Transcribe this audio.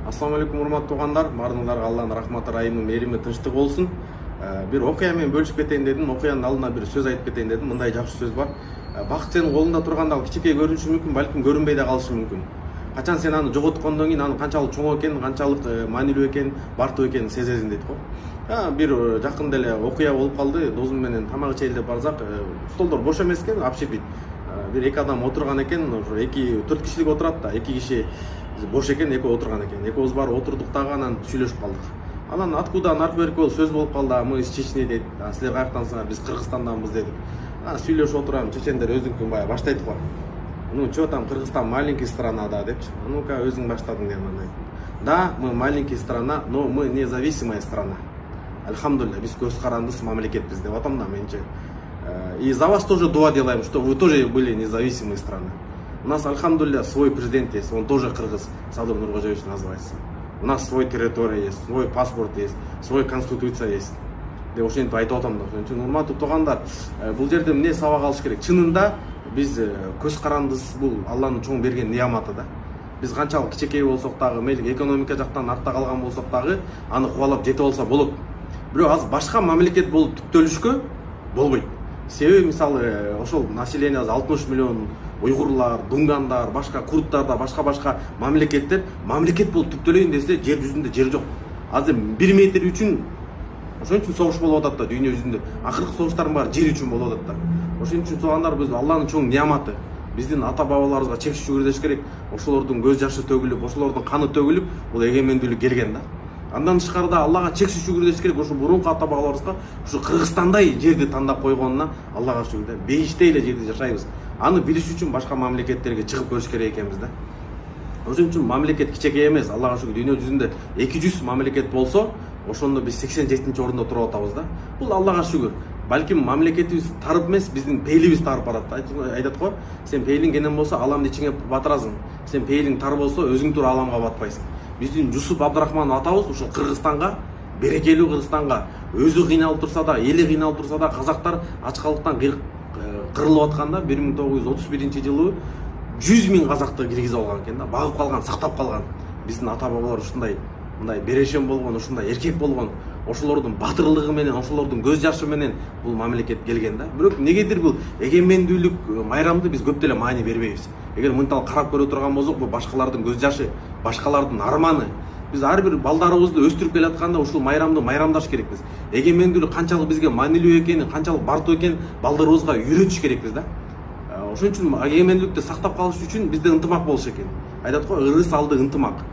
Ассаламу алейкум, урматтуу туугандар. Баарыңыздарга Алланын рахматы, райымы, мээрими, тынчтыгы болсун. Бир окуя менен бөлүшүп кетейин дедим. Окуянын алдына бир сөз айтып кетейин дедим. Мындай жакшы сөз бар. Бакыт сенин колуңда турганда кичинекей көрүнүшү мүмкүн, балким көрүнбөй да калышы мүмкүн. Качан сен аны жоготкондон кийин анын канчалык чоң экенин, канчалык маанилүү экенин, бартуу экенин сезесиң дейт го. Бир жакында эле окуя болуп калды. Досум менен тамак ичели деп барсак, столдор бош эмес экен, общепит. Бир эки адам отурган экен, ошо 4 кишилик отурат да, 2 киши бош экен, экөө отурган экен. Экөөбүз барып отурдук дагы, анан сүйлөшүп калдык. Анан откуда наркы берип сөз болуп калды. Мы из Чечни дейт. Силер каяктансыңар? Биз Кыргызстанданбыз дедик. Сүйлөшүп отурам, чечендер өзүңкүн баягы баштайт го. Ну, чё там, Кыргызстан маленький страна, да, депчи. Ну-ка, өзүң баштадың деп анан айттым. Да, мы маленький страна, но мы независимая страна. Альхамдулилля, биз көз карандыс мамлекетпиз деп атам да менчи. И за вас тоже дуа делаем, что вы тоже были независимой страной. У нас, альхамдулилля, свой президент есть, он тоже кыргыз, Садыр Нуркожоевич называется. У нас свой территория есть, свой паспорт есть, свой конституция есть. Деп ошентип айтып атам да. Ошон үчүн урматтуу туугандар, бул жерде эмне сабак алыш керек? Чынында биз көз карандыз, бул Алланын чоң берген неаматы да. Биз канчалык кичинекей болсок дагы, мейли экономика жактан артта калган болсок дагы, аны кубалап жете болсо болот. Бирок азыр башка мамлекет болуп түптөлүшкө болбойт. Себеби мисалы ошол население 60 миллион уйгурлар, дунгандар, башка курдтар да, башка мамлекеттер мамлекет болуп түптөлөйүн десе, жер жүзүндө жер жок. Азыр 1 метр үчүн ошон үчүн согуш болуп атат да дүйнө жүзүндө. Акыркы согуштардын баары жер үчүн болуп атат да. Ошон үчүн туугандар, биз Алланын чоң неаматы. Биздин ата бабаларыбызга чексиз шүгүрдөш керек. Ошолордун көз жашы төгүлүп, ошолордун каны төгүлүп, бул эгемендүүлүк келген да. Андан тышкарыда Аллага чексиз шүгүрдөш керек. Ошо мурунку ата бабаларыбызга ушу Кыргызстандай жерди тандап койгонуна Аллага шүгүр да. Бейиштей эле жерде жашайбыз. Аны билиш үчүн башка мамлекеттерге чыгып көрүш керек экенбиз да. Ошон үчүн мамлекет кичинекей эмес. Аллага шүгүр, дүйнө жүзүндө 200 мамлекет болсо, ошондо биз 87-орунда туруп атабыз да. Бул Аллага шүгүр. Балким мамлекетибиз тарып эмес, биздин пейлибиз тарып барат. Айтат го, сен пейлиң кенен болсо аламды ичиңе батырасың. Сен пейлиң тар болсо өзүң тура аламга батпайсың. Биздин Жусуп Абдрахманов атабыз ушул Кыргызстанга, берекелүү Кыргызстанга, өзү кыйналып турса да, эли кыйналып турса да, казактар ачкалыктан кырылып атканда 1931-жылы 100 000 казакты киргизип алган экен да, багып калган, сактап калган. Биздин ата бабалар ушундай мындай берешен болгон, ушундай эркек болгон, ошолордун батырлыгы менен, ошолордун көз жашы менен бул мамлекет келген да. Бирок негедир бул эгемендүүлүк майрамды биз көп деле маани бербейбиз. Эгер мынтал карап көрө турган болсок, бул башкалардын көз жашы, башкалардын арманы. Биз ар бир балдарыбызды өстүрүп келатканда ушул майрамды майрамдаш керекпиз. Эгемендүүлүк канчалык бизге маанилүү экенин, канчалык бартуу экенин балдарыбызга үйрөтүш керекпиз да. Ошон үчүн эгемендүүлүктү сактап калыш үчүн бизде ынтымак болуш экен. Айтат го, ырыс алды ынтымак.